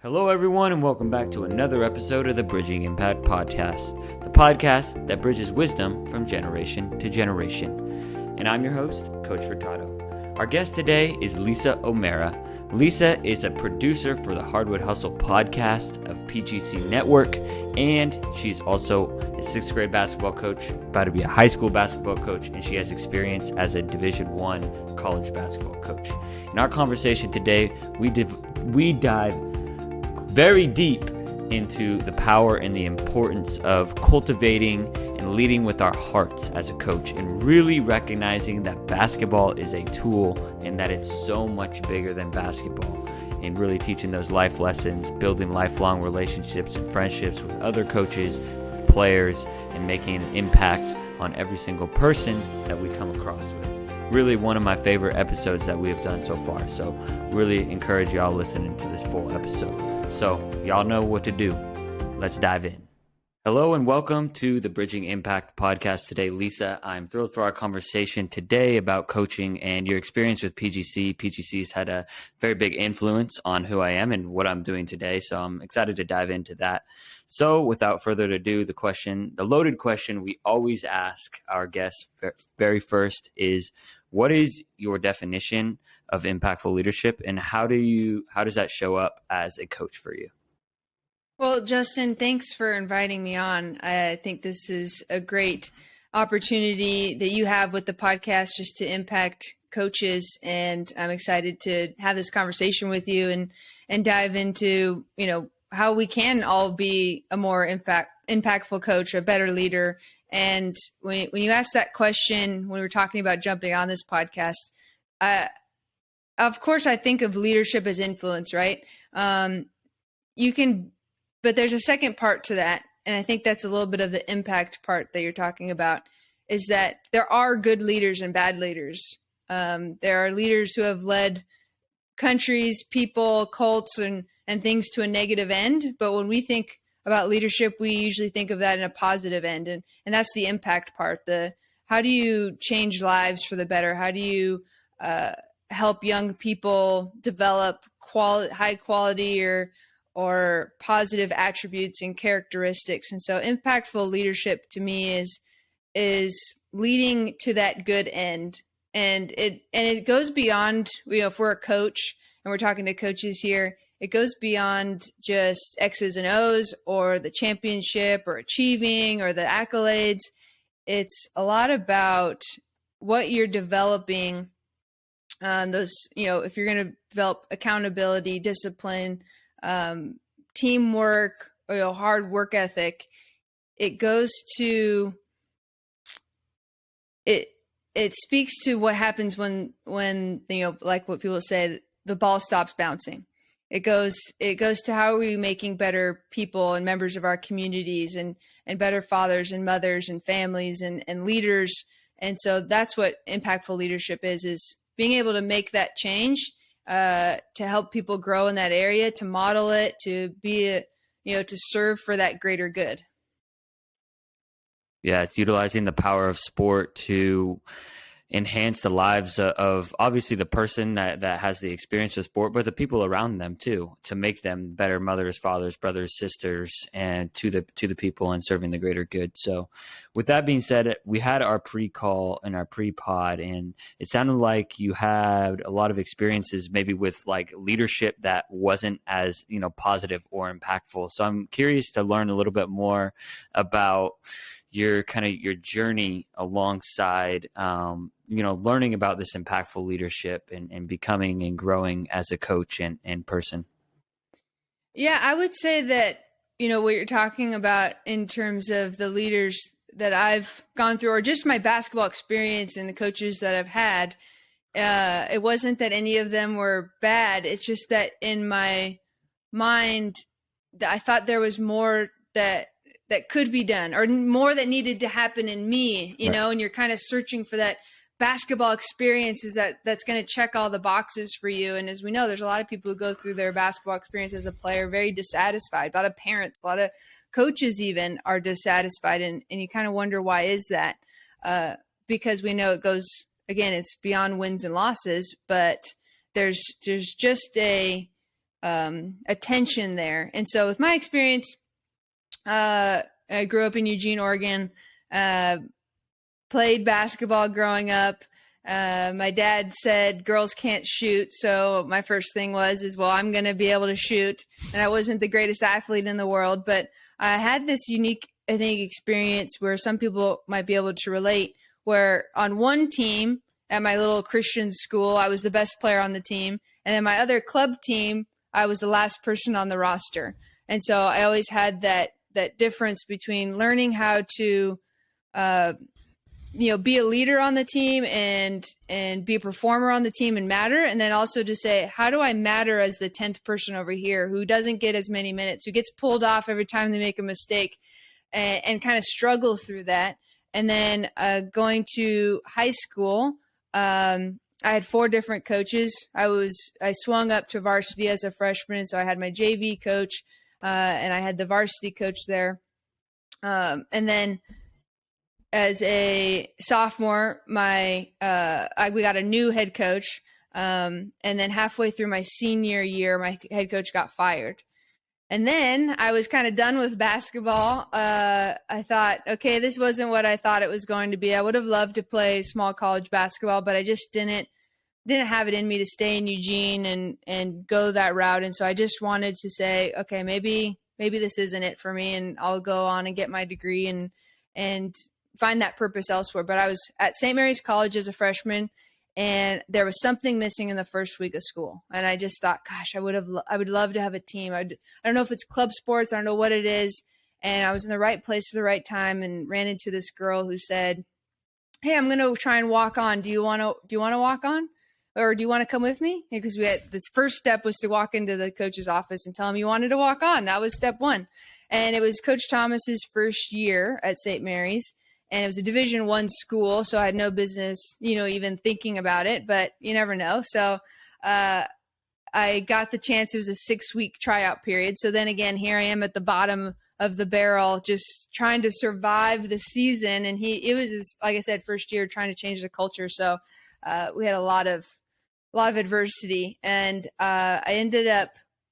Hello, everyone, and welcome back to another episode of the Bridging Impact Podcast, the podcast that bridges wisdom from generation to generation. And I'm your host, Coach Furtado. Our guest today is Lisa O'Mara. Lisa is a producer for the Hardwood Hustle podcast of PGC Network, and she's also a sixth grade basketball coach, about to be a high school basketball coach, and she has experience as a Division I college basketball coach. In our conversation today, we dive very deep into the power and the importance of cultivating and leading with our hearts as a coach, and really recognizing that basketball is a tool and that it's so much bigger than basketball, and really teaching those life lessons, building lifelong relationships and friendships with other coaches, with players, and making an impact on every single person that we come across with. Really one of my favorite episodes that we have done so far. So really encourage y'all listening to this full episode. So y'all know what to do. Let's dive in. Hello and welcome to the Bridging Impact Podcast today. Lisa, I'm thrilled for our conversation today about coaching and your experience with PGC. PGC's had a very big influence on who I am and what I'm doing today. So I'm excited to dive into that. So without further ado, the loaded question we always ask our guests very first is, what is your definition of impactful leadership, and how does that show up as a coach for you? Well, Justin, thanks for inviting me on. I think this is a great opportunity that you have with the podcast just to impact coaches, and I'm excited to have this conversation with you and dive into, how we can all be a more impactful coach, a better leader. And when you asked that question, when we were talking about jumping on this podcast, of course, I think of leadership as influence, right? But there's a second part to that. And I think that's a little bit of the impact part that you're talking about, is that there are good leaders and bad leaders. There are leaders who have led countries, people, cults, and things to a negative end. But when we think about leadership, we usually think of that in a positive end. And that's the impact part. How do you change lives for the better? How do you help young people develop high quality or positive attributes and characteristics? And so impactful leadership to me is leading to that good end. And it goes beyond, if we're a coach and we're talking to coaches here, it goes beyond just X's and O's or the championship or achieving or the accolades. It's a lot about what you're developing. If you're going to develop accountability, discipline, teamwork, hard work ethic, it goes to it speaks to what happens when like what people say, the ball stops bouncing. It goes to how are we making better people and members of our communities and better fathers and mothers and families and leaders. And so that's what impactful leadership is being able to make that change, to help people grow in that area, to model it, to be, to serve for that greater good. Yeah, it's utilizing the power of sport to enhance the lives of obviously the person that has the experience with sport, but the people around them too, to make them better mothers, fathers, brothers, sisters, and to the people and serving the greater good. So with that being said, we had our pre-call and our pre-pod, and it sounded like you had a lot of experiences maybe with like leadership that wasn't as, positive or impactful. So I'm curious to learn a little bit more about your journey alongside, learning about this impactful leadership and becoming and growing as a coach and person. Yeah, I would say that, what you're talking about in terms of the leaders that I've gone through, or just my basketball experience and the coaches that I've had, it wasn't that any of them were bad. It's just that in my mind, I thought there was more that could be done, or more that needed to happen in me, Right. And you're kind of searching for that basketball experience that's going to check all the boxes for you. And as we know, there's a lot of people who go through their basketball experience as a player very dissatisfied. A lot of parents, a lot of coaches even are dissatisfied. And you kind of wonder, why is that? Because we know it goes, again, it's beyond wins and losses, but there's just a attention there. And so with my experience, I grew up in Eugene, Oregon, played basketball growing up. My dad said girls can't shoot. So my first thing was, well, I'm going to be able to shoot. And I wasn't the greatest athlete in the world, but I had this unique, I think, experience where some people might be able to relate, where on one team at my little Christian school, I was the best player on the team. And then my other club team, I was the last person on the roster. And so I always had that difference between learning how to, be a leader on the team and be a performer on the team and matter. And then also to say, how do I matter as the 10th person over here who doesn't get as many minutes, who gets pulled off every time they make a mistake, and kind of struggle through that. And then going to high school, I had 4 different coaches. I swung up to varsity as a freshman. So I had my JV coach, and I had the varsity coach there. And then as a sophomore, we got a new head coach. And then halfway through my senior year, my head coach got fired. And then I was kind of done with basketball. I thought, okay, this wasn't what I thought it was going to be. I would have loved to play small college basketball, but I just didn't have it in me to stay in Eugene and go that route. And so I just wanted to say, okay, maybe this isn't it for me, and I'll go on and get my degree and find that purpose elsewhere. But I was at St. Mary's College as a freshman, and there was something missing in the first week of school. And I just thought, gosh, I would love to have a team. I don't know if it's club sports. I don't know what it is. And I was in the right place at the right time and ran into this girl who said, hey, I'm going to try and walk on. Do you want to walk on? Or do you want to come with me? Because this first step was to walk into the coach's office and tell him you wanted to walk on. That was step 1. And it was Coach Thomas's first year at St. Mary's. And it was a Division I school, so I had no business, even thinking about it, but you never know. So I got the chance. It was a 6-week tryout period. So then again, here I am at the bottom of the barrel, just trying to survive the season. And it was, like I said, first year trying to change the culture. So we had a lot of adversity, and I ended up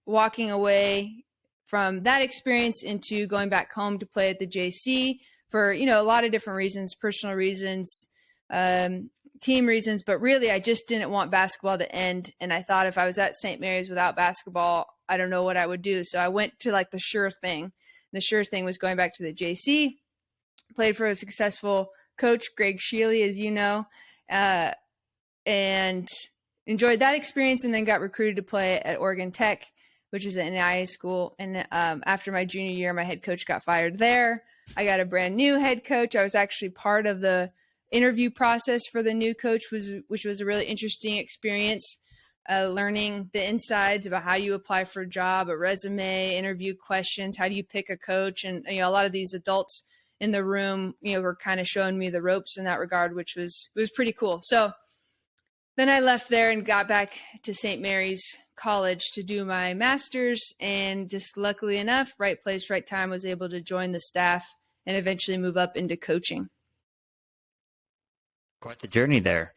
walking away from that experience into going back home to play at the JC for, a lot of different reasons, personal reasons, team reasons, but really I just didn't want basketball to end. And I thought if I was at St. Mary's without basketball, I don't know what I would do. So I went to the sure thing. The sure thing was going back to the JC, played for a successful coach, Greg Shealy, as you know, and enjoyed that experience, and then got recruited to play at Oregon Tech, which is an NAIA school. And after my junior year, my head coach got fired there. I got a brand new head coach. I was actually part of the interview process for the new coach, which was a really interesting experience, learning the insides about how you apply for a job, a resume, interview questions, how do you pick a coach. And, a lot of these adults in the room, were kind of showing me the ropes in that regard, which was pretty cool. So then I left there and got back to St. Mary's College to do my master's, and just luckily enough, right place, right time, was able to join the staff and eventually move up into coaching. Quite the journey there.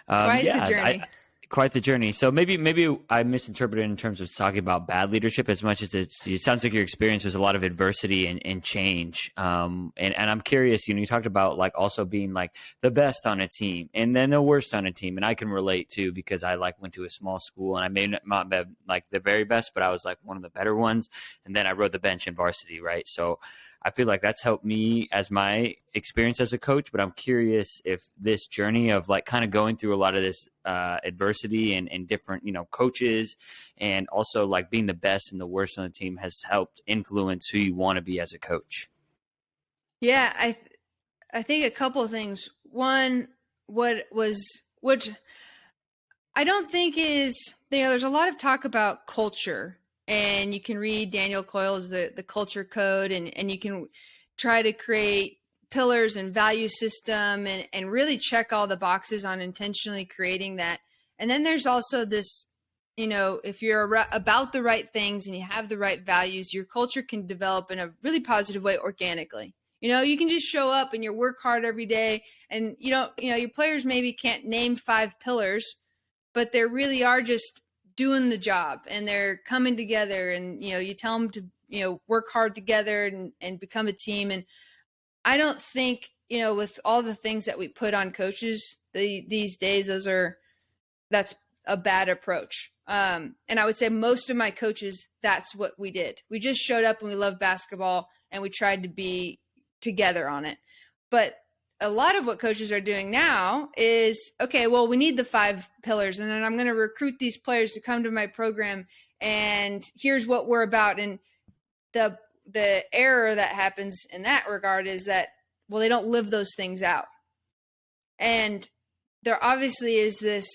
Quite the journey. Quite the journey. So maybe I misinterpreted in terms of talking about bad leadership as much as it sounds like your experience was a lot of adversity and change. And I'm curious, you talked about also being the best on a team and then the worst on a team. And I can relate too, because I went to a small school, and I may not be the very best, but I was one of the better ones. And then I rode the bench in varsity, right? So I feel like that's helped me as my experience as a coach, but I'm curious if this journey of kind of going through a lot of this adversity and different, coaches, and also being the best and the worst on the team has helped influence who you want to be as a coach. Yeah, I think a couple of things. One, which I don't think is, there's a lot of talk about culture. And you can read Daniel Coyle's the Culture Code, and you can try to create pillars and value system and really check all the boxes on intentionally creating that. And then there's also this, if you're about the right things and you have the right values, your culture can develop in a really positive way organically. You can just show up and you work hard every day, and your players maybe can't name 5 pillars, but there really are just doing the job and they're coming together, and, you tell them to, work hard together and become a team. And I don't think, with all the things that we put on coaches these days, that's a bad approach. And I would say most of my coaches, that's what we did. We just showed up and we loved basketball and we tried to be together on it. But a lot of what coaches are doing now is, okay, well, we need the 5 pillars, and then I'm going to recruit these players to come to my program, and here's what we're about. And the error that happens in that regard is that, well, they don't live those things out. And there obviously is this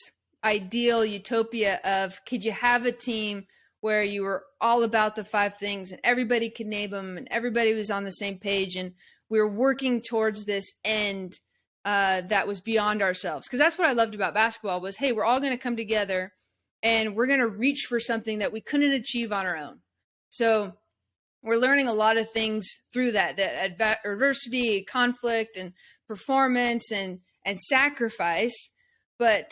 ideal utopia of, could you have a team where you were all about the 5 things and everybody could name them and everybody was on the same page and we were working towards this end that was beyond ourselves. Because that's what I loved about basketball was, hey, we're all going to come together and we're going to reach for something that we couldn't achieve on our own. So we're learning a lot of things through that adversity, conflict, and performance and sacrifice. But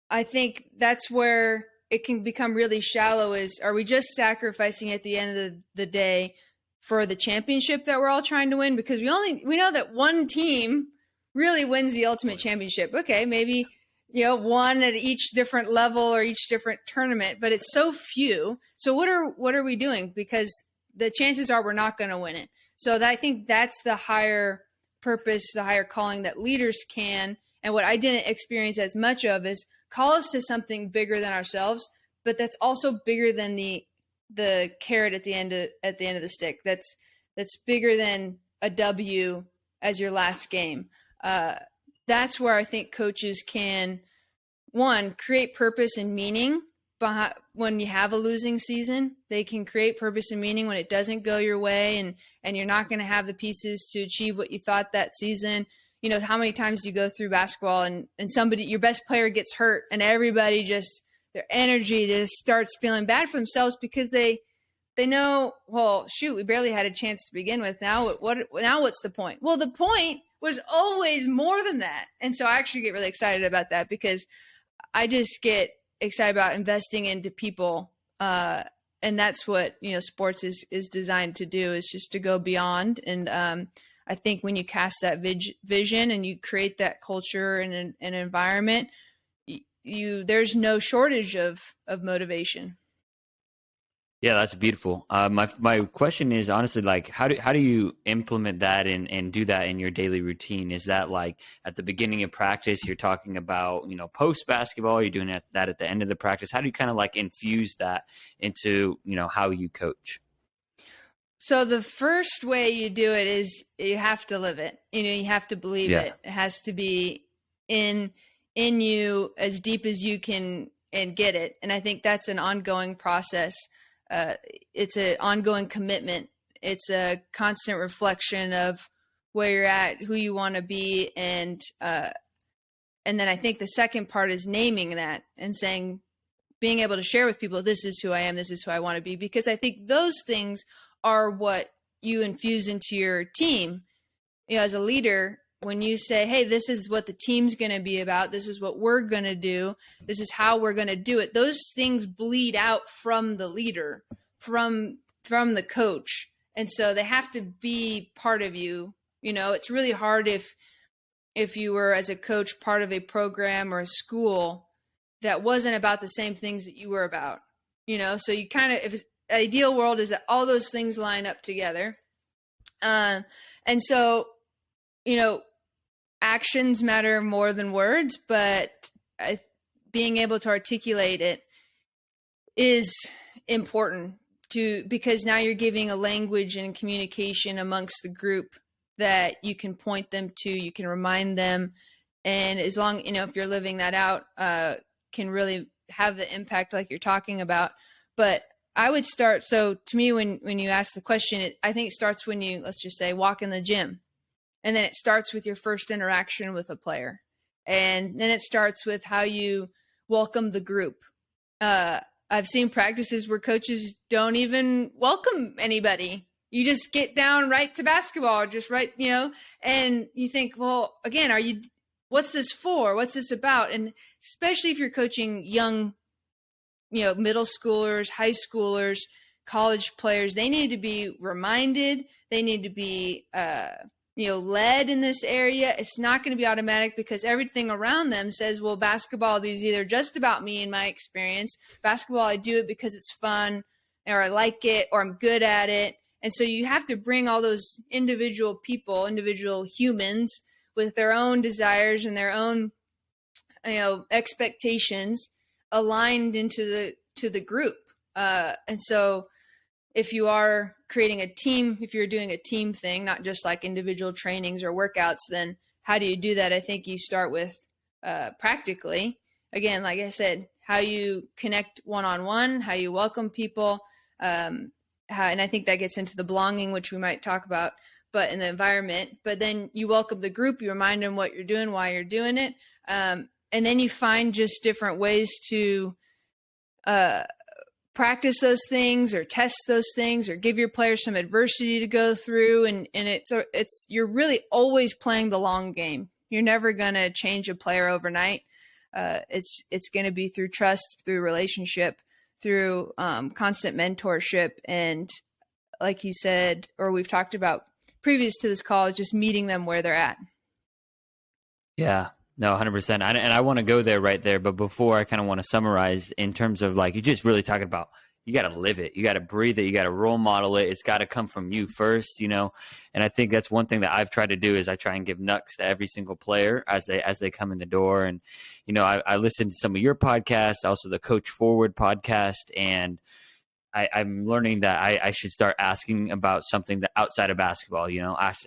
I think that's where it can become really shallow is, are we just sacrificing at the end of the day for the championship that we're all trying to win? Because we know that one team really wins the ultimate championship. Okay, maybe, one at each different level or each different tournament, but it's so few. So what are we doing? Because the chances are we're not going to win it. So I think that's the higher purpose, the higher calling that leaders can. And what I didn't experience as much of is call us to something bigger than ourselves, but that's also bigger than the carrot at the end of the stick. That's bigger than a W as your last game. That's where I think coaches can, one, create purpose and meaning when you have a losing season. They can create purpose and meaning when it doesn't go your way and you're not going to have the pieces to achieve what you thought that season. How many times do you go through basketball and somebody, your best player, gets hurt and everybody just, their energy just starts feeling bad for themselves because they know, well, shoot, we barely had a chance to begin with. Now what's the point? Well, the point was always more than that. And so I actually get really excited about that because I just get excited about investing into people. And that's what, sports is designed to do, is just to go beyond. And I think when you cast that vision and you create that culture and an environment, there's no shortage of motivation. Yeah, that's beautiful. My question is honestly, like, how do you implement that and do that in your daily routine? Is that like at the beginning of practice, you're talking about, post basketball, you're doing that at the end of the practice? How do you kind of like infuse that into, how you coach? So the first way you do it is you have to live it. You have to believe it. It has to be in you as deep as you can and get it. And I think that's an ongoing process. It's an ongoing commitment. It's a constant reflection of where you're at, who you want to be. And then I think the second part is naming that and saying, being able to share with people, this is who I am, this is who I want to be. Because I think those things are what you infuse into your team. As a leader, when you say, hey, this is what the team's going to be about, this is what we're going to do, this is how we're going to do it, those things bleed out from the leader, from the coach. And so they have to be part of you. It's really hard if you were, as a coach, part of a program or a school that wasn't about the same things that you were about. So you kind of, if ideal world is that all those things line up together. And so, actions matter more than words, but being able to articulate it is important because now you're giving a language and communication amongst the group that you can point them to, you can remind them. And as long, if you're living that out, can really have the impact like you're talking about. But I would start. So to me, when you ask the question, I think it starts when you, let's just say, walk in the gym. And then it starts with your first interaction with a player. And then it starts with how you welcome the group. I've seen practices where coaches don't even welcome anybody. You just get down right to basketball, just right, and you think, well, again, what's this for? What's this about? And especially if you're coaching young middle schoolers, high schoolers, college players, they need to be reminded, they need to be led in this area. It's not going to be automatic because everything around them says, well, basketball is either just about me in my experience. Basketball, I do it because it's fun, or I like it, or I'm good at it. And so you have to bring all those individual people, individual humans with their own desires and their own expectations aligned into the group. And so if you are creating a team, if you're doing a team thing, not just like individual trainings or workouts, then how do you do that? I think you start with practically, again, like I said, how you connect one-on-one, how you welcome people, and I think that gets into the belonging, which we might talk about, but in the environment. But then you welcome the group, you remind them what you're doing, why you're doing it, and then you find just different ways to practice those things or test those things or give your players some adversity to go through. And it's you're really always playing the long game. You're never going to change a player overnight. It's going to be through trust, through relationship, through constant mentorship. And like you said, or we've talked about previous to this call, just meeting them where they're at. Yeah. No, 100%. And I want to go there right there. But before, I kind of want to summarize in terms of like, you're just really talking about, you got to live it. You got to breathe it. You got to role model it. It's got to come from you first, And I think that's one thing that I've tried to do is I try and give nucks to every single player as they come in the door. And, I listened to some of your podcasts, also the Coach Forward podcast, and I'm learning that I should start asking about something that outside of basketball,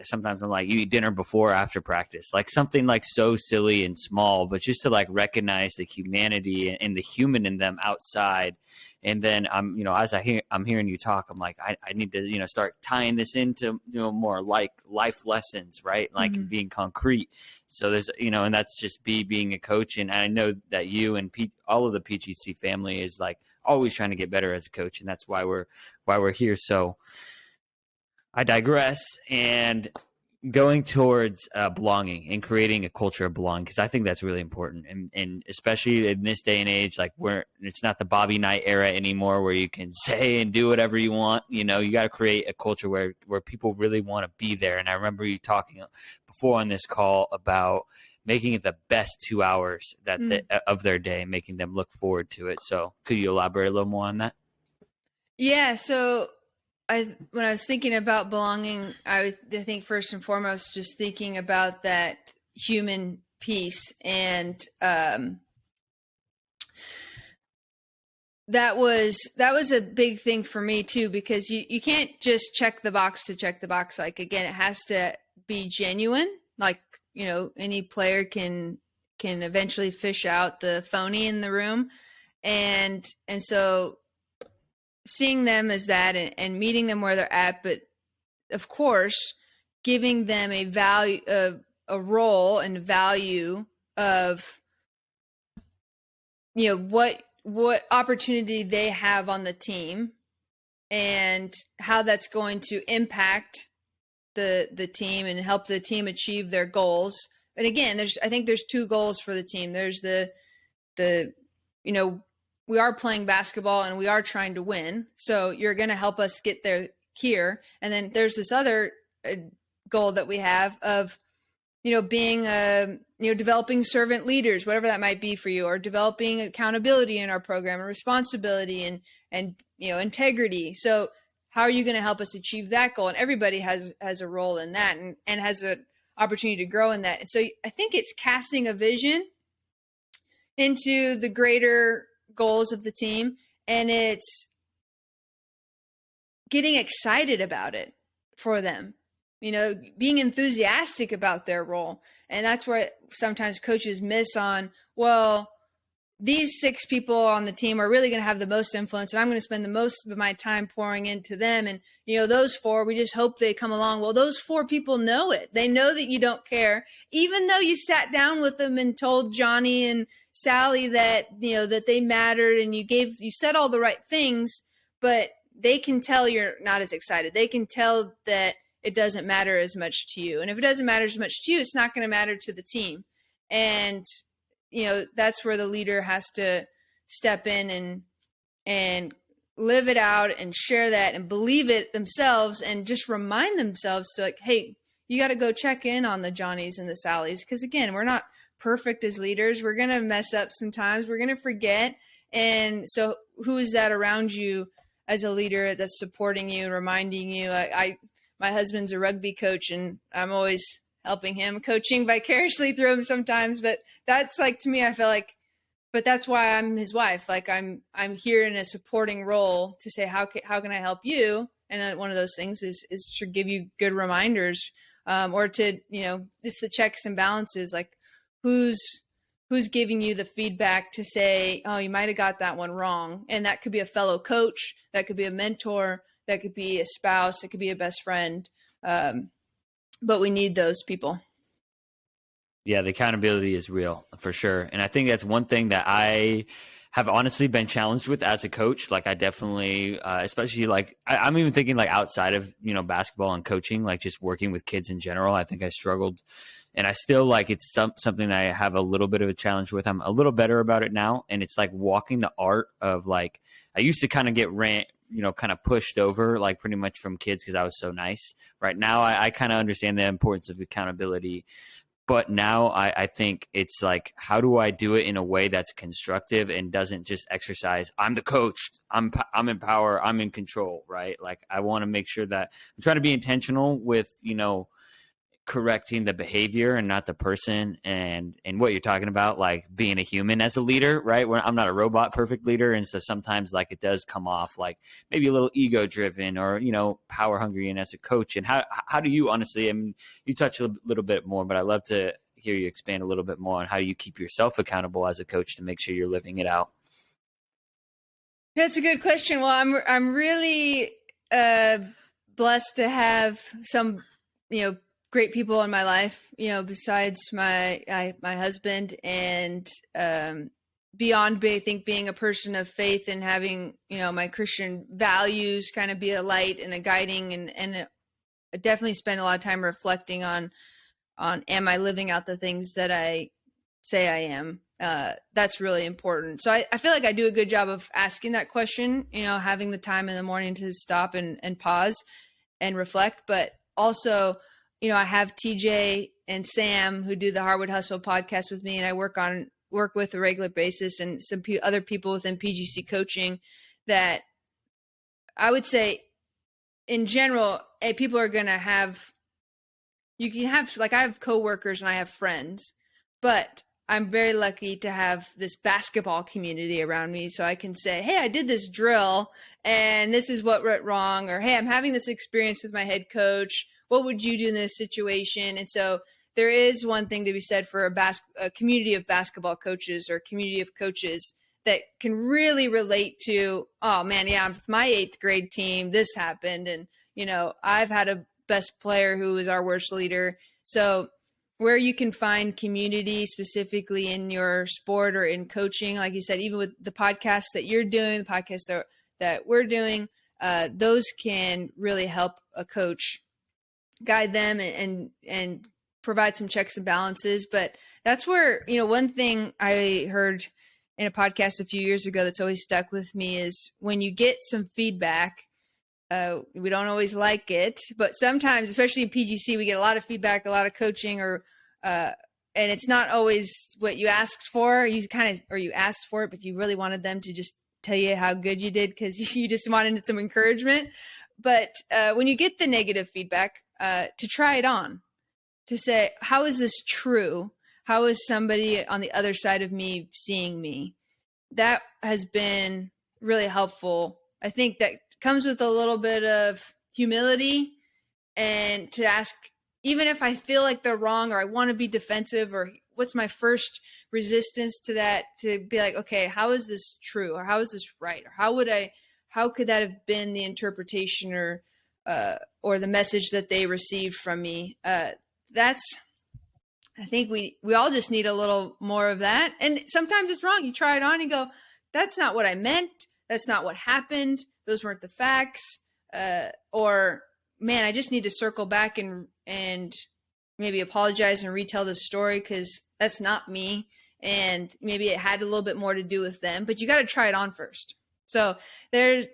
sometimes I'm like, you eat dinner before or after practice, like something like so silly and small, but just to like recognize the humanity and the human in them outside. And then as I'm hearing you talk, I'm like, I need to, start tying this into, more like life lessons, right? Like being concrete. So there's, and that's just being a coach. And I know that you and all of the PGC family is like always trying to get better as a coach. And that's why we're here. So I digress, and going towards belonging and creating a culture of belonging, because I think that's really important, and especially in this day and age, like it's not the Bobby Knight era anymore where you can say and do whatever you want. You got to create a culture where people really want to be there. And I remember you talking before on this call about making it the best 2 hours of their day, making them look forward to it. So could you elaborate a little more on that? Yeah. So when I was thinking about belonging, I think first and foremost, just thinking about that human piece. And that was a big thing for me too, because you can't just check the box to check the box. Like, again, it has to be genuine. Like, any player can eventually fish out the phony in the room. And so seeing them as that and meeting them where they're at, but of course, giving them a value, a role and value of, what opportunity they have on the team and how that's going to impact the team and help the team achieve their goals. And again, I think there's two goals for the team. There's the we are playing basketball and we are trying to win. So you're going to help us get there here. And then there's this other goal that we have of, being developing servant leaders, whatever that might be for you, or developing accountability in our program and responsibility and integrity. So how are you going to help us achieve that goal? And everybody has a role in that and has an opportunity to grow in that. And so I think it's casting a vision into the greater goals of the team, and it's getting excited about it for them, being enthusiastic about their role. And that's where sometimes coaches miss on, well, these 6 people on the team are really going to have the most influence, and I'm going to spend the most of my time pouring into them. And, those 4, we just hope they come along. Well, those 4 people know it. They know that you don't care, even though you sat down with them and told Johnny and Sally that, that they mattered, and you said all the right things, but they can tell you're not as excited. They can tell that it doesn't matter as much to you. And if it doesn't matter as much to you, it's not going to matter to the team. And, that's where the leader has to step in and live it out and share that and believe it themselves, and just remind themselves to like, hey, you got to go check in on the Johnnies and the Sallys. Because again, we're not perfect as leaders. We're going to mess up sometimes. We're going to forget. And so who is that around you as a leader that's supporting you and reminding you? My husband's a rugby coach, and I'm always helping him, coaching vicariously through him sometimes. But that's like, to me, I feel like, but that's why I'm his wife. Like I'm here in a supporting role to say, how can I help you? And then one of those things is to give you good reminders, or to, it's the checks and balances. Like who's giving you the feedback to say, oh, you might've got that one wrong. And that could be a fellow coach. That could be a mentor. That could be a spouse. It could be a best friend. But we need those people. Yeah, the accountability is real for sure. And I think that's one thing that I have honestly been challenged with as a coach. Like I definitely, especially like, I'm even thinking like outside of, basketball and coaching, like just working with kids in general. I think I struggled, and I still like, it's something that I have a little bit of a challenge with. I'm a little better about it now. And it's like walking the art of like, I used to kind of get kind of pushed over like pretty much from kids because I was so nice. Right now, I kind of understand the importance of accountability. But now I think it's like, how do I do it in a way that's constructive and doesn't just exercise, I'm the coach, I'm in power, I'm in control, right? Like I want to make sure that I'm trying to be intentional with, correcting the behavior and not the person, and what you're talking about, like being a human as a leader, right? Where I'm not a robot perfect leader. And so sometimes like it does come off like maybe a little ego driven or, power hungry. And as a coach, and how do you honestly, I mean, you touch a little bit more, but I'd love to hear you expand a little bit more on how you keep yourself accountable as a coach to make sure you're living it out. That's a good question. Well, I'm really blessed to have some, great people in my life, besides my husband, and beyond being a person of faith and having, my Christian values kind of be a light and a guiding, and I definitely spend a lot of time reflecting on am I living out the things that I say I am? That's really important. So I feel like I do a good job of asking that question, having the time in the morning to stop and pause and reflect, but also, I have TJ and Sam who do the Hardwood Hustle podcast with me, and I work with a regular basis, and some other people within PGC coaching that I would say in general, people are going to have, you can have, like I have coworkers and I have friends, but I'm very lucky to have this basketball community around me. So I can say, hey, I did this drill and this is what went wrong, or, hey, I'm having this experience with my head coach. What would you do in this situation? And so there is one thing to be said for a community of basketball coaches or community of coaches that can really relate to, oh man, yeah, with my 8th grade team, this happened. And, I've had a best player who was our worst leader. So where you can find community specifically in your sport or in coaching, like you said, even with the podcasts that you're doing, the podcasts that we're doing, those can really help a coach guide them and provide some checks and balances. But that's where, one thing I heard in a podcast a few years ago that's always stuck with me is when you get some feedback, we don't always like it, but sometimes, especially in PGC, we get a lot of feedback, a lot of coaching, and it's not always what you asked for. You asked for it, but you really wanted them to just tell you how good you did because you just wanted some encouragement. But when you get the negative feedback, to try it on, to say, how is this true? How is somebody on the other side of me seeing me? That has been really helpful. I think that comes with a little bit of humility, and to ask, even if I feel like they're wrong or I want to be defensive, or what's my first resistance to that, to be like, okay, how is this true? Or how is this right? Or how could that have been the interpretation or the message that they received from me? I think we all just need a little more of that. And sometimes it's wrong. You try it on and go, that's not what I meant. That's not what happened. Those weren't the facts. Or, man, I just need to circle back and maybe apologize and retell the story because that's not me. And maybe it had a little bit more to do with them. But you got to try it on first. So there's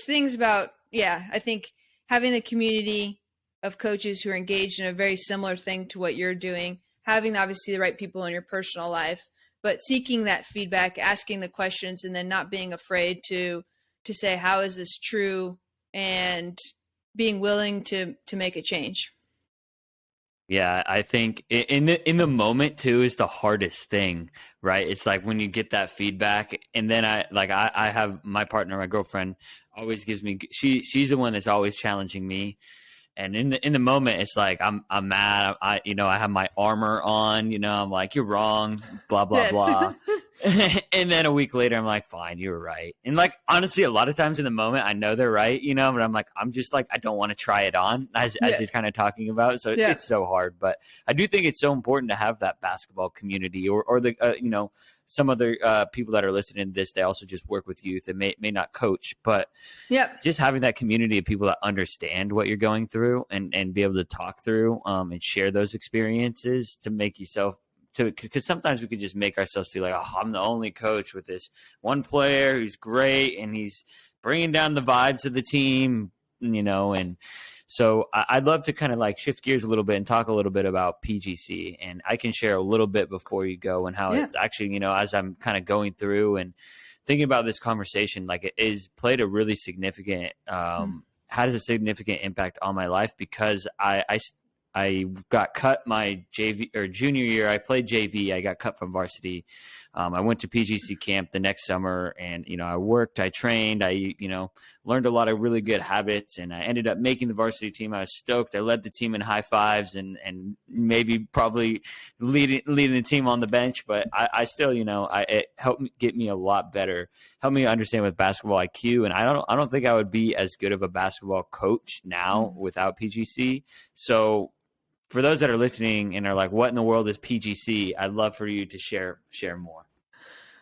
things about, I think having the community of coaches who are engaged in a very similar thing to what you're doing, having obviously the right people in your personal life, but seeking that feedback, asking the questions, and then not being afraid to say, how is this true, and being willing to make a change. Yeah, I think in the moment too is the hardest thing, right? It's like when you get that feedback, and then I have my partner, my girlfriend, always gives me she's the one that's always challenging me. And in the moment, it's like I'm mad. I have my armor on. I'm like, you're wrong. Blah blah Yes. blah. And then a week later, I'm like, fine, you were right. And like honestly, a lot of times in the moment, I know they're right. But I'm like, I'm just like, I don't want to try it on, as you're kind of talking about. So it's so hard. But I do think it's so important to have that basketball community, or the some other people that are listening to this, they also just work with youth and may not coach, but just having that community of people that understand what you're going through and be able to talk through and share those experiences to make yourself because sometimes we could just make ourselves feel like, oh, I'm the only coach with this one player who's great and he's bringing down the vibes of the team, and so I'd love to kind of like shift gears a little bit and talk a little bit about PGC. And I can share a little bit before you go and how it's actually, as I'm kind of going through and thinking about this conversation, like it is played a really significant, had a significant impact on my life because I got cut my JV or junior year. I played JV. I got cut from varsity. I went to PGC camp the next summer and, I worked, I trained, I, learned a lot of really good habits and I ended up making the varsity team. I was stoked. I led the team in high fives and maybe probably leading the team on the bench, but I still, it helped me get me a lot better, helped me understand with basketball IQ. And I don't think I would be as good of a basketball coach now without PGC. So for those that are listening and are like, what in the world is PGC? I'd love for you to share more.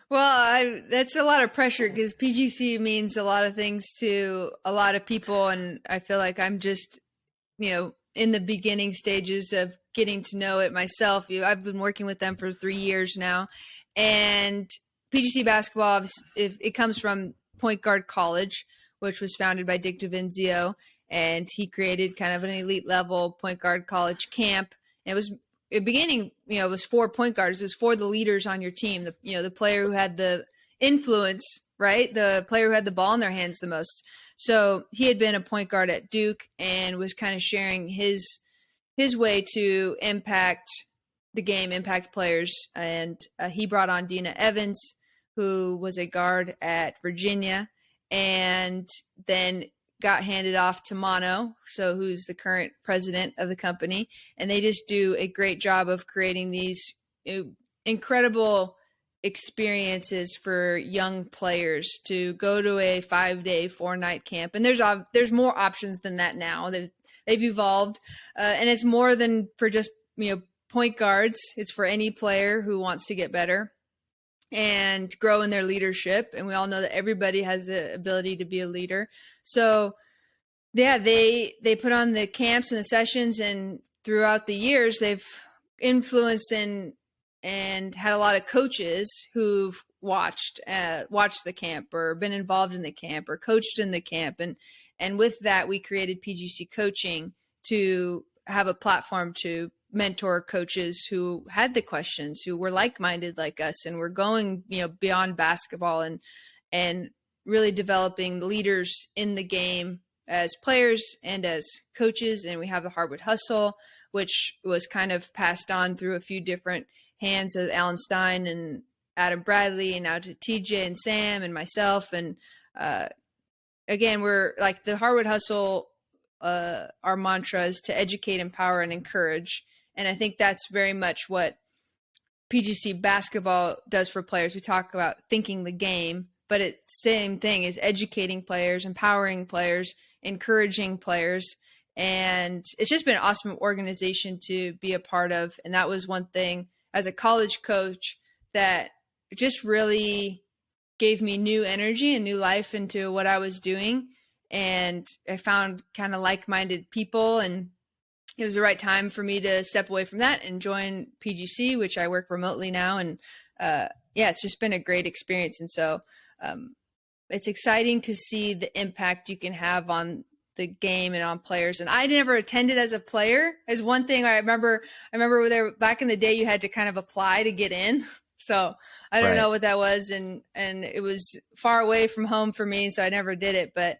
Well, that's a lot of pressure because PGC means a lot of things to a lot of people. And I feel like I'm just, in the beginning stages of getting to know it myself. I've been working with them for 3 years now. And PGC basketball, it comes from Point Guard College, which was founded by Dick DeVinzio. And he created kind of an elite level point guard college camp. And it was beginning, it was for point guards. It was for the leaders on your team. The player who had the influence, right? The player who had the ball in their hands the most. So he had been a point guard at Duke and was kind of sharing his way to impact the game, impact players. And he brought on Dina Evans, who was a guard at Virginia, and then got handed off to Mono, who's the current president of the company. And they just do a great job of creating these incredible experiences for young players to go to a 5-day, 4-night camp. And there's more options than that now. They've evolved. And it's more than for just, point guards. It's for any player who wants to get better and grow in their leadership. And we all know that everybody has the ability to be a leader. So they put on the camps and the sessions, and throughout the years, they've influenced and had a lot of coaches who've watched the camp or been involved in the camp or coached in the camp. And with that, we created PGC Coaching to have a platform to mentor coaches who had the questions, who were like-minded like us, and were going, beyond basketball and really developing the leaders in the game as players and as coaches. And we have the Hardwood Hustle, which was kind of passed on through a few different hands of Alan Stein and Adam Bradley, and now to TJ and Sam and myself. And again, we're like the Hardwood Hustle. Our mantra is to educate, empower, and encourage. And I think that's very much what PGC basketball does for players. We talk about thinking the game, but it's the same thing is educating players, empowering players, encouraging players. And it's just been an awesome organization to be a part of. And that was one thing as a college coach that just really gave me new energy and new life into what I was doing. And I found kind of like-minded people, and it was the right time for me to step away from that and join PGC, which I work remotely now. And it's just been a great experience. And so it's exciting to see the impact you can have on the game and on players. And I never attended as a player. As one thing I remember there back in the day, you had to kind of apply to get in. So I don't know what that was, and it was far away from home for me, so I never did it. But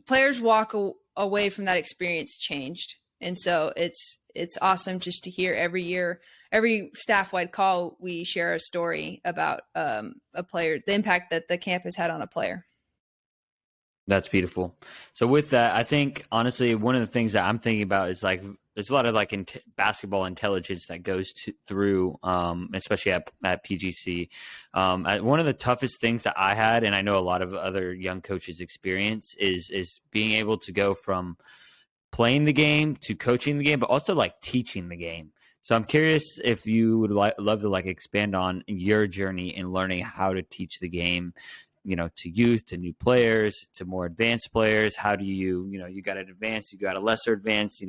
players walk away from that experience changed, and so it's awesome just to hear every year, every staff-wide call, we share a story about a player, the impact that the camp has had on a player. That's beautiful. So with that, I think honestly, one of the things that I'm thinking about is like there's a lot of like basketball intelligence that goes through, especially at PGC. One of the toughest things that I had, and I know a lot of other young coaches experience, is being able to go from playing the game to coaching the game, but also like teaching the game. So I'm curious if you would love to like expand on your journey in learning how to teach the game, to youth, to new players, to more advanced players. How do you got an advanced, you got a lesser advanced,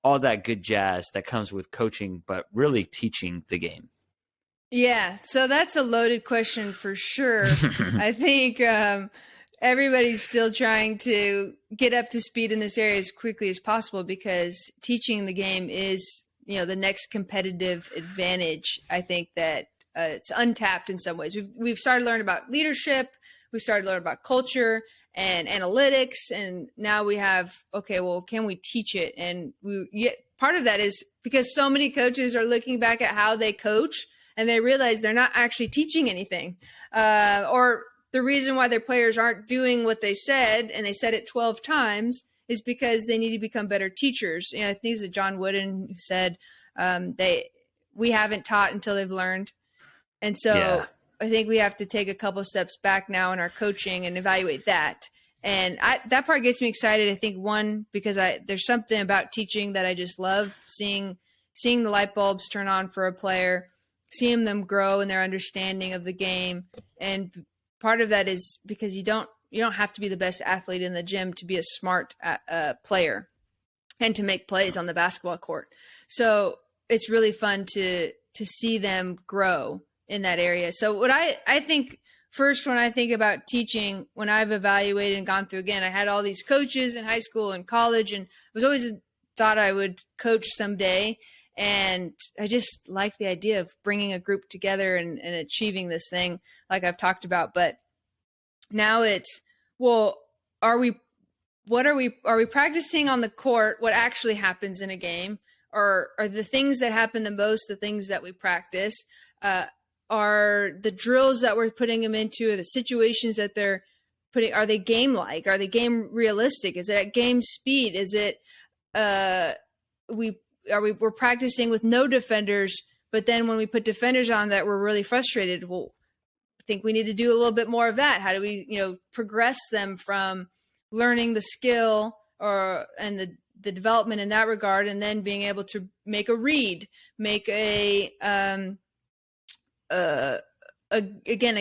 all that good jazz that comes with coaching, but really teaching the game. Yeah. So that's a loaded question for sure. I think everybody's still trying to get up to speed in this area as quickly as possible, because teaching the game is, the next competitive advantage. I think that it's untapped in some ways. We've started learning about leadership. We've started learning about culture and analytics. And now we have, okay, well, can we teach it? And part of that is because so many coaches are looking back at how they coach and they realize they're not actually teaching anything. Or the reason why their players aren't doing what they said, and they said it 12 times, is because they need to become better teachers. I think it's John Wooden who said we haven't taught until they've learned. And so I think we have to take a couple steps back now in our coaching and evaluate that. And that part gets me excited. I think because there's something about teaching that I just love, seeing the light bulbs turn on for a player, seeing them grow in their understanding of the game. And part of that is because you don't have to be the best athlete in the gym to be a smart player and to make plays on the basketball court. So it's really fun to see them grow in that area. So what I think first, when I think about teaching, when I've evaluated and gone through, again, I had all these coaches in high school and college, and I was always thought I would coach someday. And I just like the idea of bringing a group together and achieving this thing like I've talked about. But now it's, well, are we practicing on the court what actually happens in a game? Or are the things that happen the most the things that we practice? Are the drills that we're putting them into, or the situations that they're putting, are they game-like? Are they game realistic? Is it at game speed? Is it we're practicing with no defenders, but then when we put defenders on that, we're really frustrated? Well, I think we need to do a little bit more of that. How do we, progress them from learning the skill and the development in that regard, and then being able to make a read, make again, a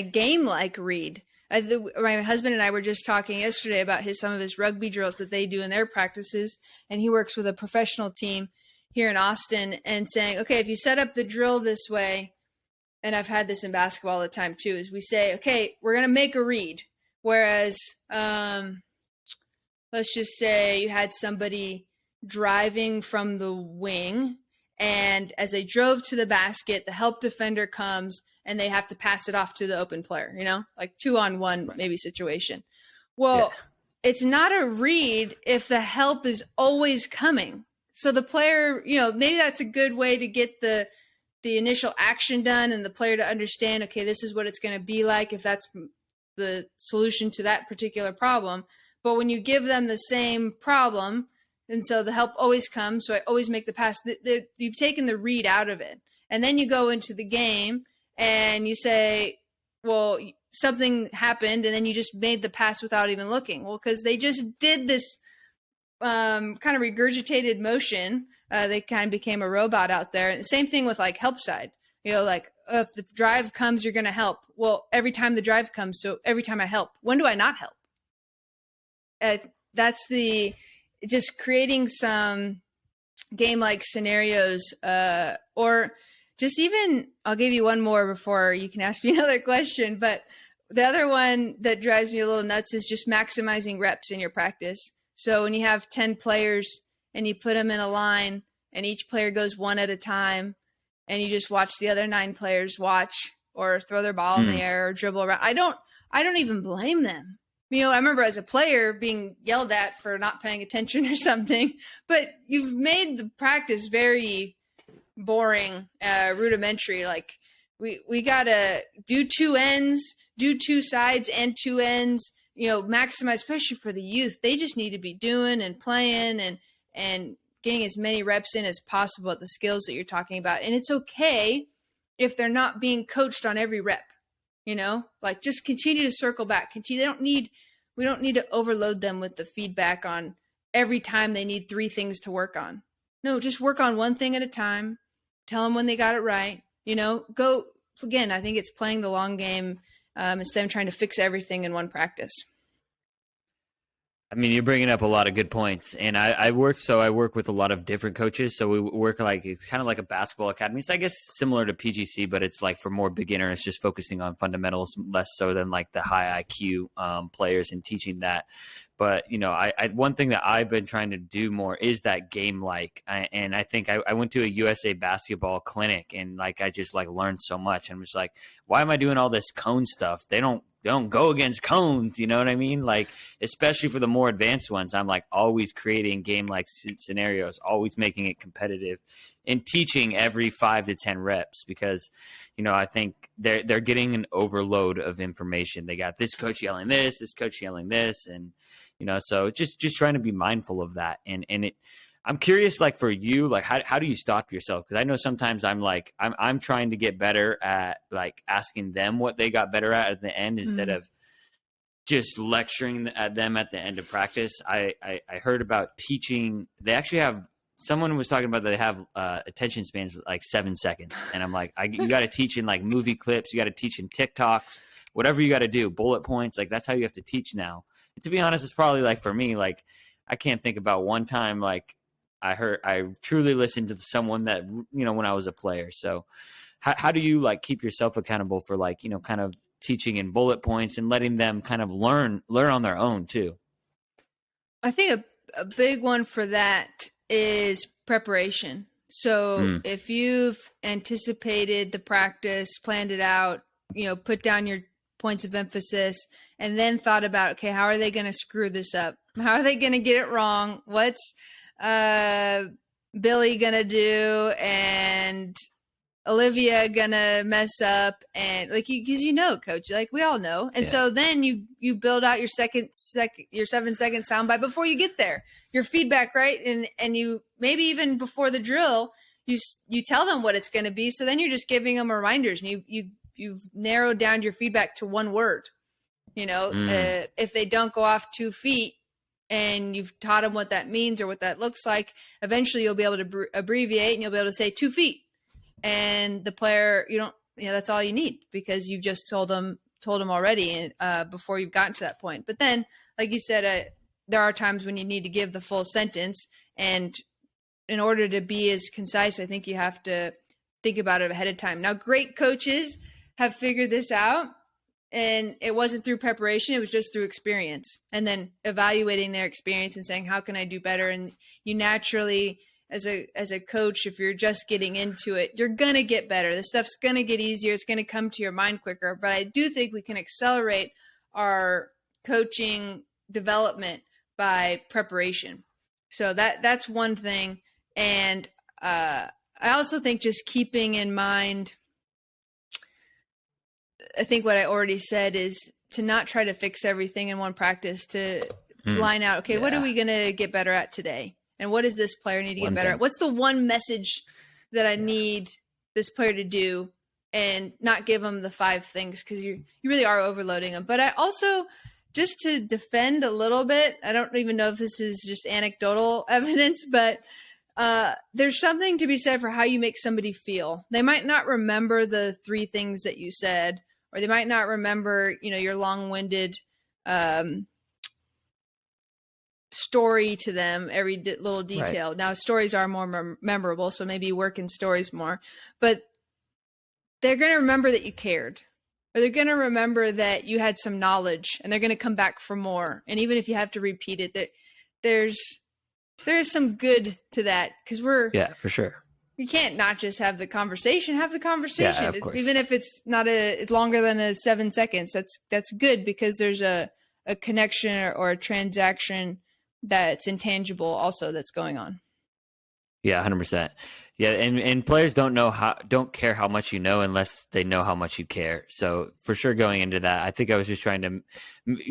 game-like read. My husband and I were just talking yesterday about some of his rugby drills that they do in their practices, and he works with a professional team here in Austin, and saying, okay, if you set up the drill this way, and I've had this in basketball all the time too, is we say, okay, we're going to make a read. Whereas, let's just say you had somebody driving from the wing, and as they drove to the basket, the help defender comes and they have to pass it off to the open player, like 2-on-1 maybe situation. Well, It's not a read if the help is always coming. So the player, maybe that's a good way to get the initial action done and the player to understand, okay, this is what it's going to be like if that's the solution to that particular problem. But when you give them the same problem, and so the help always comes, so I always make the pass, you've taken the read out of it. And then you go into the game and you say, well, something happened, and then you just made the pass without even looking. Well, because they just did this kind of regurgitated motion. They kind of became a robot out there. And the same thing with like help side, like if the drive comes, you're going to help. Well, every time the drive comes, so every time I help, when do I not help? That's just creating some game-like scenarios, or just even, I'll give you one more before you can ask me another question. But the other one that drives me a little nuts is just maximizing reps in your practice. So when you have 10 players and you put them in a line and each player goes one at a time and you just watch the other 9 players watch or throw their ball in the air or dribble around, I don't even blame them. You know, I remember as a player being yelled at for not paying attention or something, but you've made the practice very boring, rudimentary. Like we gotta do 2 ends, do 2 sides and 2 ends, you know, maximize, especially for the youth. They just need to be doing and playing and getting as many reps in as possible at the skills that you're talking about. And it's okay if they're not being coached on every rep, you know, like just continue to circle back. We don't need to overload them with the feedback on every time they need 3 things to work on. No, just work on one thing at a time. Tell them when they got it right. You know, go again. I think it's playing the long game instead of trying to fix everything in one practice. I mean, you're bringing up a lot of good points, and I work with a lot of different coaches. So we work like, it's kind of like a basketball academy. So I guess similar to PGC, but it's like for more beginners, just focusing on fundamentals, less so than like the high IQ players and teaching that. But, you know, I one thing that I've been trying to do more is that game like, and I think I went to a USA basketball clinic and like I just like learned so much. I'm just like, why am I doing all this cone stuff? They don't go against cones, you know what I mean? Like, especially for the more advanced ones, I'm like always creating game like scenarios, always making it competitive, and teaching every 5 to 10 reps because, you know, I think they're getting an overload of information. They got this coach yelling this coach yelling this, and you know, so just trying to be mindful of that. And I'm curious, like for you, like how do you stop yourself? Because I know sometimes I'm like I'm trying to get better at like asking them what they got better at the end instead of just lecturing at them at the end of practice. I heard about teaching. They actually have, someone was talking about that they have attention spans like 7 seconds, and I'm like, you got to teach in like movie clips, you got to teach in TikToks, whatever you got to do, bullet points. Like that's how you have to teach now. And to be honest, it's probably like for me, like I can't think about one time like I truly listened to someone that, you know, when I was a player. So how do you like keep yourself accountable for like, you know, kind of teaching in bullet points and letting them kind of learn on their own too? I think a big one for that is preparation. So if you've anticipated the practice, planned it out, you know, put down your points of emphasis, and then thought about, okay, how are they going to screw this up? How are they going to get it wrong? What's Billy going to do? And Olivia going to mess up? And like, because you know, coach, like we all know. And so then you build out your 7 second soundbite before you get there, your feedback, right? And you maybe even before the drill, you tell them what it's going to be. So then you're just giving them reminders, and you've narrowed down your feedback to one word. You know, if they don't go off 2 feet and you've taught them what that means or what that looks like, eventually you'll be able to abbreviate and you'll be able to say 2 feet. And the player, that's all you need because you've just told them already before you've gotten to that point. But then, like you said, there are times when you need to give the full sentence. And in order to be as concise, I think you have to think about it ahead of time. Now, great coaches have figured this out, and it wasn't through preparation. It was just through experience, and then evaluating their experience and saying, how can I do better? And you naturally, as a coach, if you're just getting into it, you're going to get better. This stuff's going to get easier. It's going to come to your mind quicker. But I do think we can accelerate our coaching development by preparation. So that's one thing. And I also think just keeping in mind, I think what I already said is to not try to fix everything in one practice, to line out, okay, what are we going to get better at today? And what does this player need to get better at? What's the one message that I need this player to do, and not give them the 5 things, because you really are overloading them. But I also, just to defend a little bit, I don't even know if this is just anecdotal evidence, but there's something to be said for how you make somebody feel. They might not remember the 3 things that you said, or they might not remember, your long-winded story to them, every little detail. Right. Now, stories are more memorable, so maybe you work in stories more. But they're going to remember that you cared, or they're going to remember that you had some knowledge, and they're going to come back for more. And even if you have to repeat it, there's some good to that, because Yeah, for sure. you can't not just have the conversation. Have the conversation, Yeah, of course. even if it's not it's longer than 7 seconds. That's good, because there's a connection or a transaction that's intangible also that's going on. Yeah, 100%. Yeah, and players don't care how much you know unless they know how much you care. So for sure, going into that, I think I was just trying to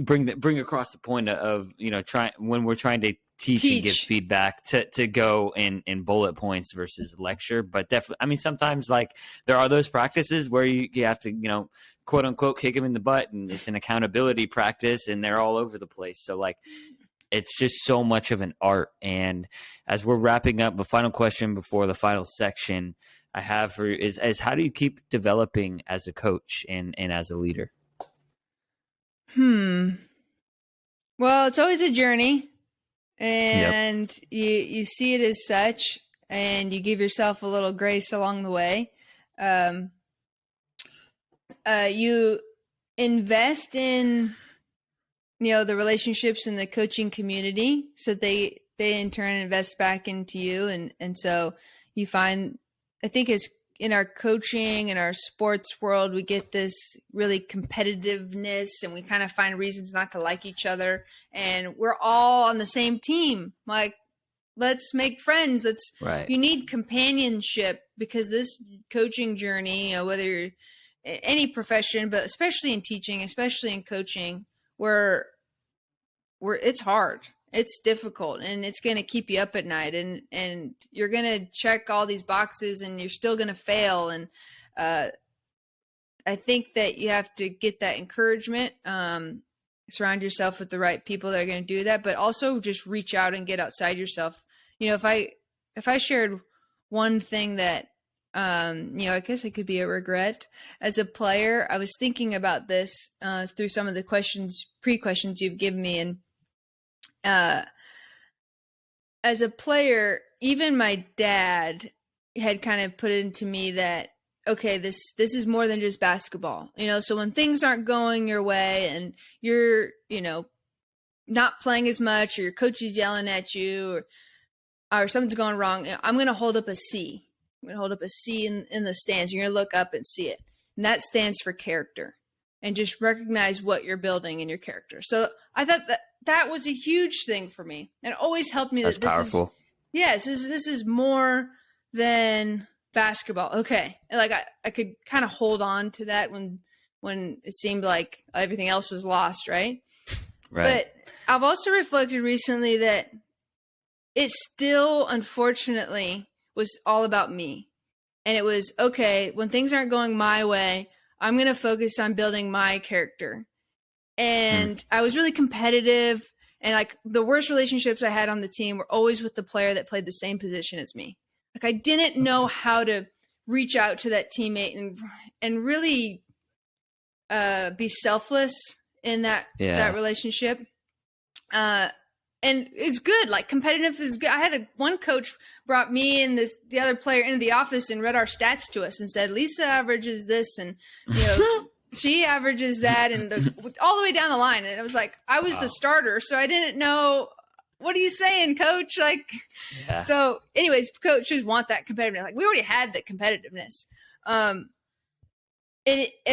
bring across the point of when we're trying to teach and give feedback to go in bullet points versus lecture. But definitely, I mean, sometimes like there are those practices where you have to quote unquote kick them in the butt, and it's an accountability practice, and they're all over the place. So like, it's just so much of an art. And as we're wrapping up, the final question before the final section I have for you is how do you keep developing as a coach and as a leader? Well, it's always a journey, and you see it as such, and you give yourself a little grace along the way. You invest in the relationships in the coaching community, so they in turn invest back into you, and so you find, I think, as in our coaching and our sports world, we get this really competitiveness, and we kind of find reasons not to like each other, and we're all on the same team. Like, let's make friends. You need companionship, because this coaching journey, whether you're any profession, but especially in teaching, especially in coaching, where it's hard, it's difficult, and it's going to keep you up at night, and you're going to check all these boxes, and you're still going to fail. And I think that you have to get that encouragement, surround yourself with the right people that are going to do that, but also just reach out and get outside yourself. If I shared one thing that I guess it could be a regret as a player, I was thinking about this through some of the pre-questions you've given me, and as a player, even my dad had kind of put into me that, okay, this is more than just basketball, so when things aren't going your way, and you're not playing as much, or your coach is yelling at you, or something's going wrong, I'm going to hold up a C. I'm going to hold up a C in the stands. You're going to look up and see it. And that stands for character, and just recognize what you're building in your character. So I thought that was a huge thing for me, and it always helped me. That's powerful. This is more than basketball. Okay. And like, I could kind of hold on to that when it seemed like everything else was lost. Right. But I've also reflected recently that it still, unfortunately, was all about me. And it was, okay, when things aren't going my way, I'm going to focus on building my character. And I was really competitive. And like, the worst relationships I had on the team were always with the player that played the same position as me. Like, I didn't know how to reach out to that teammate and really be selfless in that relationship. And it's good. Like, competitive is good. I had one coach brought me and the other player into the office and read our stats to us and said, Lisa averages this, and she averages that, and all the way down the line. And it was like, I was the starter, so I didn't know, what are you saying, coach? Like, so anyways, coaches want that competitiveness. Like, we already had the competitiveness. I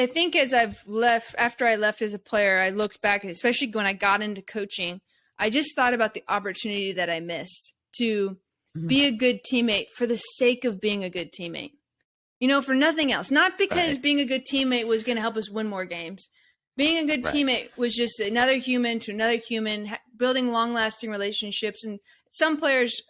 think after I left as a player, I looked back, especially when I got into coaching, I just thought about the opportunity that I missed to be a good teammate for the sake of being a good teammate. For nothing else. Not because being a good teammate was going to help us win more games. Being a good teammate was just another human to another human, building long-lasting relationships. And some players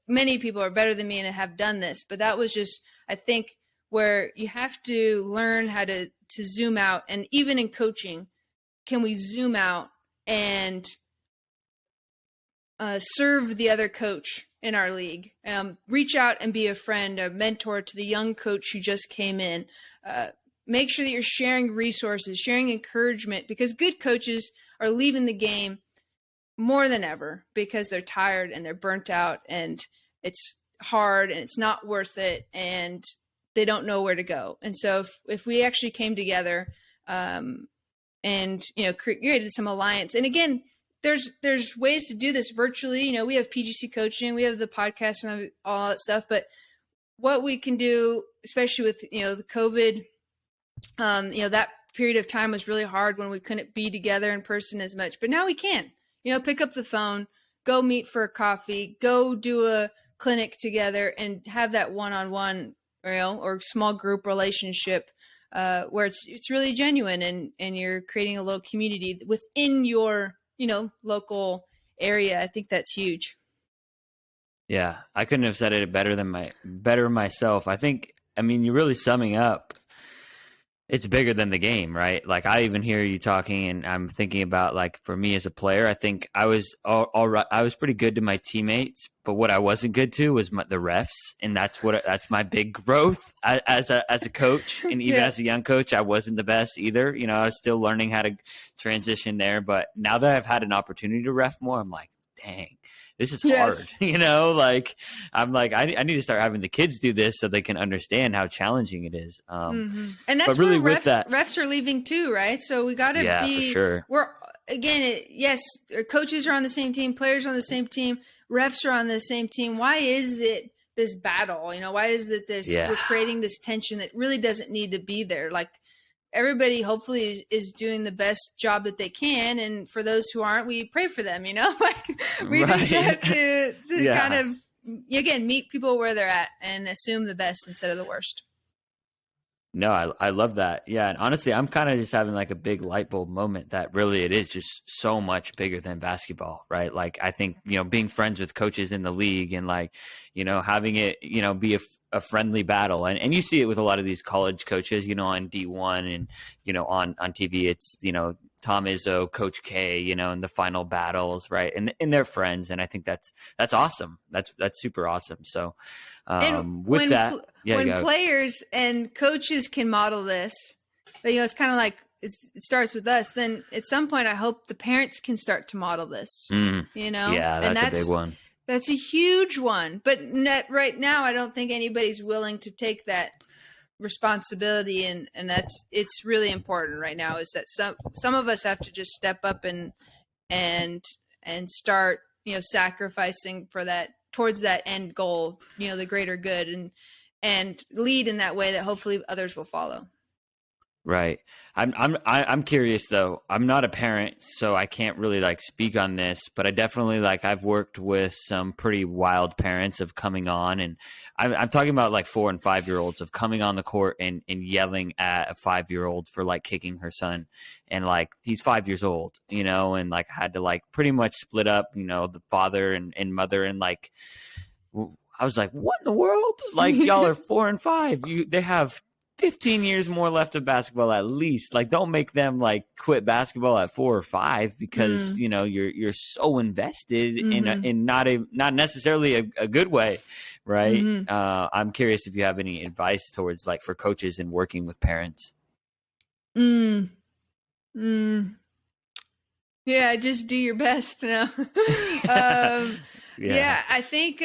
many people are better than me and have done this. But that was just, I think, where you have to learn how to zoom out. And even in coaching, can we zoom out and serve the other coach in our league, reach out and be a friend, a mentor to the young coach who just came in. Make sure that you're sharing resources, sharing encouragement, because good coaches are leaving the game more than ever because they're tired and they're burnt out, and it's hard and it's not worth it. And they don't know where to go. And so if we actually came together, and, created some alliance, and again, there's ways to do this virtually. We have PGC coaching, we have the podcast and all that stuff, but what we can do, especially with, the COVID, that period of time was really hard when we couldn't be together in person as much, but now we can, pick up the phone, go meet for a coffee, go do a clinic together and have that one-on-one, or small group relationship, where it's really genuine, and you're creating a little community within your, local area. I think that's huge. Yeah, I couldn't have said it better myself. You're really summing up. It's bigger than the game, right? Like, I even hear you talking, and I'm thinking about, like, for me as a player, I think I was all right. I was pretty good to my teammates, but what I wasn't good to was the refs, and that's my big growth as a coach, and even as a young coach, I wasn't the best either. I was still learning how to transition there, but now that I've had an opportunity to ref more, I'm like, dang, this is hard. I need to start having the kids do this so they can understand how challenging it is. And that's really where refs are leaving too, right? So we got to be, for sure. Yes, coaches are on the same team, players on the same team, refs are on the same team. Why is it this battle? Why is it we're creating this tension that really doesn't need to be there? Like, everybody hopefully is doing the best job that they can. And for those who aren't, we pray for them, we just have to kind of, again, meet people where they're at and assume the best instead of the worst. No, I love that. Yeah. And honestly, I'm kind of just having like a big light bulb moment that really it is just so much bigger than basketball, right? Like, I think, being friends with coaches in the league and having it, be a friendly battle. And you see it with a lot of these college coaches, on D1 and, on TV, it's, Tom Izzo, Coach K, in the final battles, right? And they're friends. And I think that's awesome. That's super awesome. So, when players and coaches can model this, it's kind of like it starts with us. Then at some point, I hope the parents can start to model this. Yeah, that's a big one. That's a huge one. But right now, I don't think anybody's willing to take that responsibility, and it's really important right now. Is that some of us have to just step up and start sacrificing for that, towards that end goal, the greater good, and lead in that way that hopefully others will follow. Right. I'm curious though. I'm not a parent, so I can't really speak on this, but I definitely I've worked with some pretty wild parents of coming on, and I'm talking about 4 and 5 year olds of coming on the court and yelling at a 5-year-old for kicking her son, and he's 5 years old, and had to pretty much split up, the father and mother, and I was like, what in the world? Y'all are 4 and 5. They have 15 years more left of basketball at least. Don't make them quit basketball at 4 or 5 because you're so invested in not necessarily a good way, right? I'm curious if you have any advice towards for coaches and working with parents. Yeah, just do your best. Yeah, I think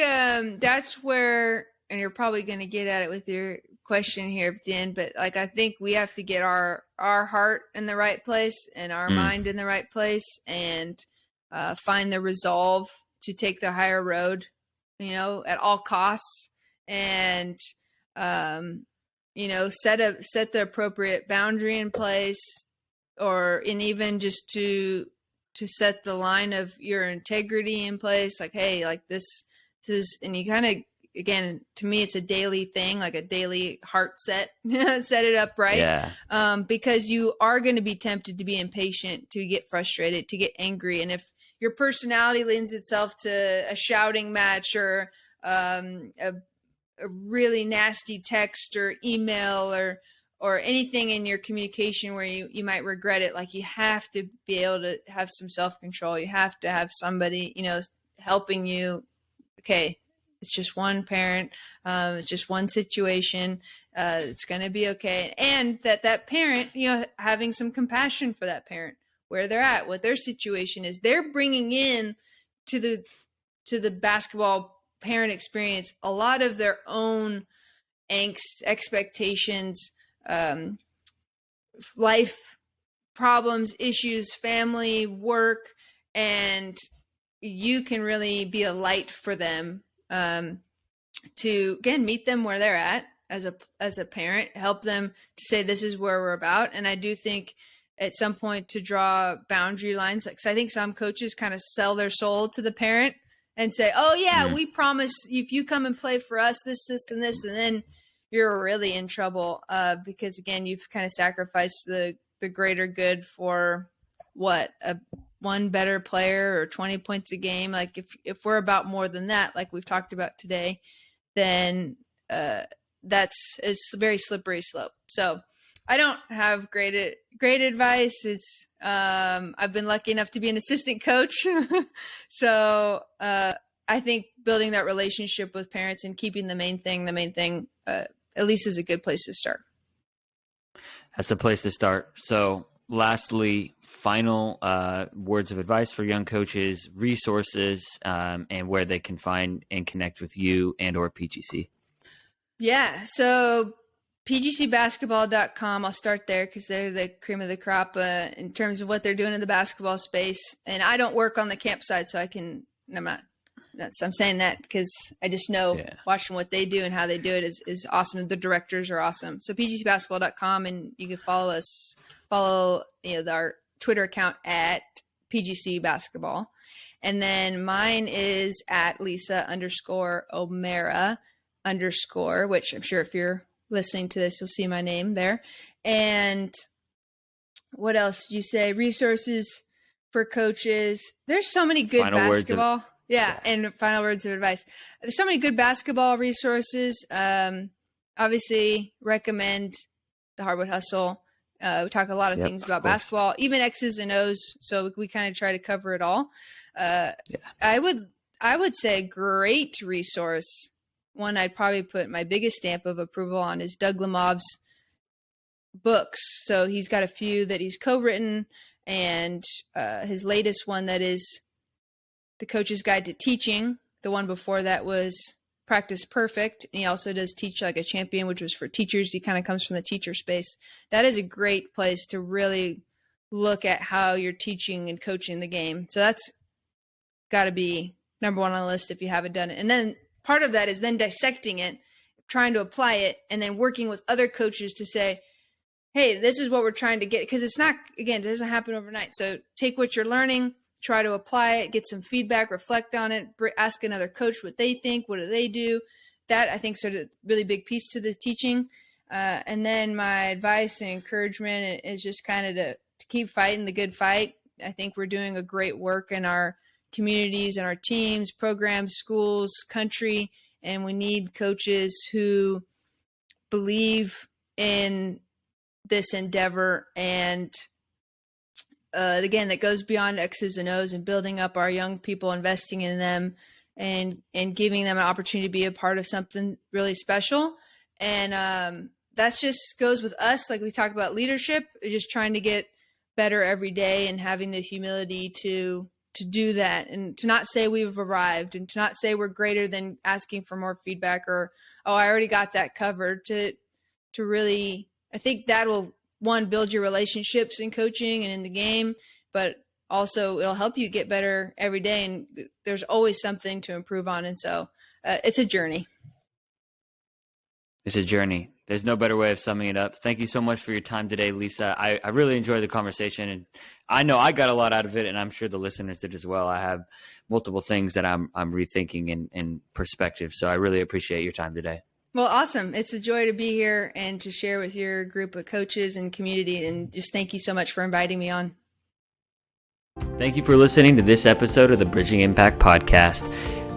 that's where, and you're probably going to get at it with your question here at the end, but I think we have to get our heart in the right place and our mind in the right place, and find the resolve to take the higher road, at all costs, and set the appropriate boundary in place, and even just to set the line of your integrity in place. Hey, this is, and you kind of, again, to me, it's a daily thing, a daily heart set it up right. Yeah. Because you are going to be tempted to be impatient, to get frustrated, to get angry. And if your personality lends itself to a shouting match, or a really nasty text or email, or anything in your communication where you might regret it, you have to be able to have some self-control. You have to have somebody, helping you. Okay, it's just one parent. It's just one situation. It's going to be okay. And that parent, having some compassion for that parent, where they're at, what their situation is. They're bringing in to the basketball parent experience a lot of their own angst, expectations, life problems, issues, family, work, and you can really be a light for them, to, again, meet them where they're at as a parent, help them to say, this is where we're about. And I do think at some point to draw boundary lines. Like, so I think some coaches kind of sell their soul to the parent and say, oh yeah, we promise if you come and play for us, this, and this, and then you're really in trouble, because again, you've kind of sacrificed the greater good for what, one better player or 20 points a game. Like if we're about more than that, like we've talked about today, then it's a very slippery slope. So I don't have great advice. It's I've been lucky enough to be an assistant coach. So I think building that relationship with parents and keeping the main thing, at least is a good place to start. That's a place to start. So lastly, final words of advice for young coaches, resources, and where they can find and connect with you and or PGC. Yeah. So pgcbasketball.com. I'll start there because they're the cream of the crop in terms of what they're doing in the basketball space. And I don't work on the camp side, so I'm saying that because I just know watching what they do and how they do it is awesome. The directors are awesome. So pgcbasketball.com, and you can follow our Twitter account at PGC Basketball. And then mine is at Lisa_O'Mara_, which I'm sure if you're listening to this, you'll see my name there. And what else did you say? Resources for coaches. There's so many good basketball. And final words of advice. There's so many good basketball resources. Obviously, recommend the Hardwood Hustle. We talk a lot of things about basketball, even X's and O's. So we kind of try to cover it all. I would say a great resource, one I'd probably put my biggest stamp of approval on, is Doug Lemov's books. So he's got a few that he's co-written, and his latest one that is The Coach's Guide to Teaching. The one before that was Practice Perfect. And he also does Teach Like a Champion, which was for teachers. He kind of comes from the teacher space. That is a great place to really look at how you're teaching and coaching the game. So that's got to be number one on the list if you haven't done it. And then part of that is then dissecting it, trying to apply it, and then working with other coaches to say, hey, this is what we're trying to get. Because it's not, again, it doesn't happen overnight. So take what you're learning, try to apply it, get some feedback, reflect on it, ask another coach what they think, what do they do. That, I think, is sort of a really big piece to the teaching. And then my advice and encouragement is just kind of to keep fighting the good fight. I think we're doing a great work in our communities and our teams, programs, schools, country, and we need coaches who believe in this endeavor, and again, that goes beyond X's and O's and building up our young people, investing in them, and giving them an opportunity to be a part of something really special. And that's just goes with us. Like we talked about leadership, just trying to get better every day and having the humility to do that, and to not say we've arrived, and to not say we're greater than asking for more feedback or, oh, I already got that covered. To really, I think that will, one, build your relationships in coaching and in the game, but also it'll help you get better every day. And there's always something to improve on. And so it's a journey. It's a journey. There's no better way of summing it up. Thank you so much for your time today, Lisa. I really enjoyed the conversation, and I know I got a lot out of it, and I'm sure the listeners did as well. I have multiple things that I'm rethinking in perspective. So I really appreciate your time today. Well, awesome. It's a joy to be here and to share with your group of coaches and community. And just thank you so much for inviting me on. Thank you for listening to this episode of the Bridging Impact Podcast.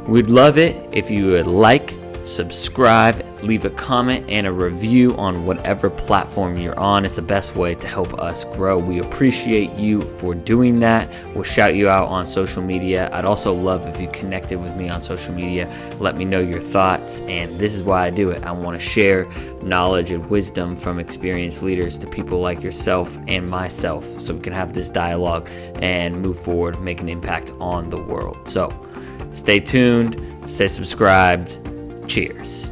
We'd love it if you would like, subscribe, leave a comment and a review on whatever platform you're on. It's the best way to help us grow. We appreciate you for doing that. We'll shout you out on social media. I'd also love if you connected with me on social media. Let me know your thoughts. And this is why I do it. I want to share knowledge and wisdom from experienced leaders to people like yourself and myself, so we can have this dialogue and move forward, make an impact on the world. So stay tuned, stay subscribed. Cheers.